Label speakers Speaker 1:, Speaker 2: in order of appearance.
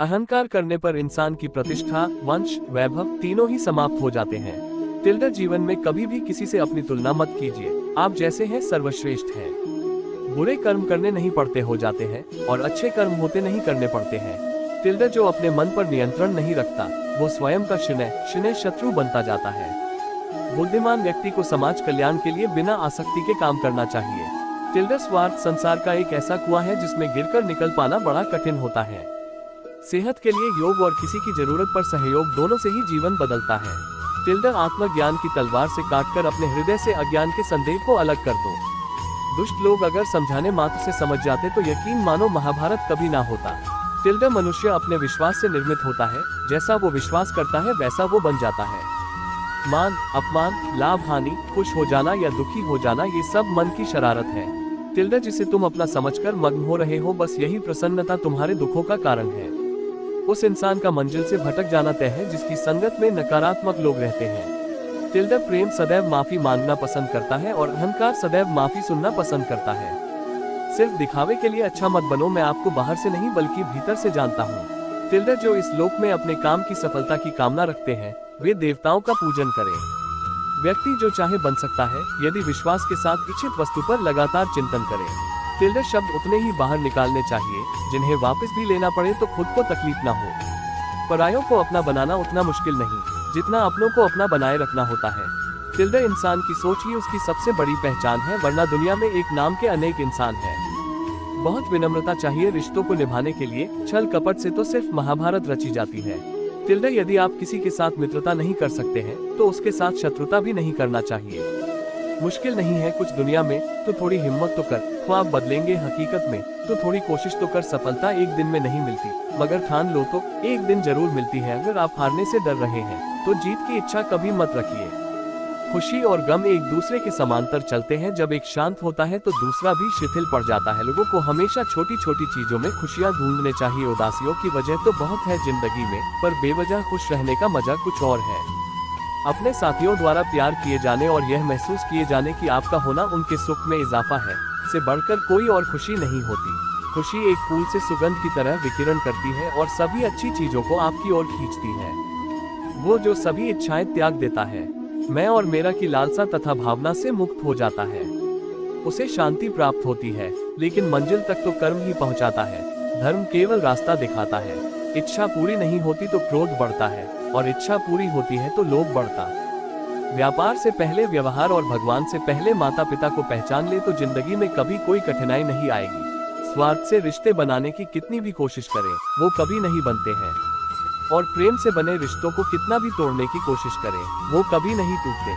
Speaker 1: अहंकार करने पर इंसान की प्रतिष्ठा, वंश, वैभव तीनों ही समाप्त हो जाते हैं। टिल्डा जीवन में कभी भी किसी से अपनी तुलना मत कीजिए। आप जैसे हैं सर्वश्रेष्ठ हैं। बुरे कर्म करने नहीं पड़ते हो जाते हैं और अच्छे कर्म होते नहीं करने पड़ते हैं। टिल्डा जो अपने मन पर नियंत्रण नहीं रखता वो स्वयं का शनै शत्रु बनता जाता है। बुद्धिमान व्यक्ति को समाज कल्याण के लिए बिना आसक्ति के काम करना चाहिए। टिल्डा स्वार्थ संसार का एक ऐसा कुआं है जिसमें गिरकर निकल पाना बड़ा कठिन होता है। सेहत के लिए योग और किसी की जरूरत पर सहयोग दोनों से ही जीवन बदलता है। टिल्डा आत्मज्ञान की तलवार से काटकर अपने हृदय से अज्ञान के संदेह को अलग कर दो। दुष्ट लोग अगर समझाने मात्र से समझ जाते तो यकीन मानो महाभारत कभी ना होता। टिल्डा मनुष्य अपने विश्वास से निर्मित होता है, जैसा वो विश्वास करता है वैसा वो बन जाता है। मान, अपमान, लाभ हानि, खुश हो जाना या दुखी हो जाना ये सब मन की शरारत है। टिल्डा जिसे तुम अपना समझकर मग्न हो रहे हो बस यही प्रसन्नता तुम्हारे दुखों का कारण है। उस इंसान का मंजिल से भटक जाना तय है जिसकी संगत में नकारात्मक लोग रहते हैं। टिल्डा प्रेम सदैव माफी मांगना पसंद करता है और अहंकार सदैव माफी सुनना पसंद करता है। सिर्फ दिखावे के लिए अच्छा मत बनो, मैं आपको बाहर से नहीं बल्कि भीतर से जानता हूँ। टिल्डा जो इस लोक में अपने काम की सफलता की कामना रखते हैं वे देवताओं का पूजन करें। व्यक्ति जो चाहे बन सकता है यदि विश्वास के साथ इच्छित वस्तु पर लगातार चिंतन करे। टिल्डा शब्द उतने ही बाहर निकालने चाहिए जिन्हें वापस भी लेना पड़े तो खुद को तकलीफ ना हो। परायों को अपना बनाना उतना मुश्किल नहीं जितना अपनों को अपना बनाए रखना होता है। टिल्डा इंसान की सोच ही उसकी सबसे बड़ी पहचान है, वरना दुनिया में एक नाम के अनेक इंसान हैं। बहुत विनम्रता चाहिए रिश्तों को निभाने के लिए, छल कपट से तो सिर्फ महाभारत रची जाती है। टिल्डा यदि आप किसी के साथ मित्रता नहीं कर सकते हैं तो उसके साथ शत्रुता भी नहीं करना चाहिए। मुश्किल नहीं है कुछ दुनिया में तो थोड़ी हिम्मत तो कर, ख्वाब बदलेंगे हकीकत में तो थोड़ी कोशिश तो कर। सफलता एक दिन में नहीं मिलती मगर ठान लो तो एक दिन जरूर मिलती है। अगर आप हारने से डर रहे हैं तो जीत की इच्छा कभी मत रखिए। खुशी और गम एक दूसरे के समांतर चलते हैं, जब एक शांत होता है तो दूसरा भी शिथिल पड़ जाता है। लोगों को हमेशा छोटी छोटी चीजों में खुशियां ढूंढने चाहिए। उदासियों की वजह तो बहुत है जिंदगी में, पर बेवजह खुश रहने का मजा कुछ और है। अपने साथियों द्वारा प्यार किए जाने और यह महसूस किए जाने कि आपका होना उनके सुख में इजाफा है से बढ़कर कोई और खुशी नहीं होती। खुशी एक फूल से सुगंध की तरह विकिरण करती है और सभी अच्छी चीजों को आपकी ओर खींचती है। वो जो सभी इच्छाएं त्याग देता है, मैं और मेरा की लालसा तथा भावना से मुक्त हो जाता है, उसे शांति प्राप्त होती है। लेकिन मंजिल तक तो कर्म ही पहुंचाता है। धर्म केवल रास्ता दिखाता है। इच्छा पूरी नहीं होती तो क्रोध बढ़ता है और इच्छा पूरी होती है तो लोभ बढ़ता। व्यापार से पहले व्यवहार और भगवान से पहले माता पिता को पहचान ले तो जिंदगी में कभी कोई कठिनाई नहीं आएगी। स्वार्थ से रिश्ते बनाने की कितनी भी कोशिश करें वो कभी नहीं बनते हैं, और प्रेम से बने रिश्तों को कितना भी तोड़ने की कोशिश करें वो कभी नहीं टूटते।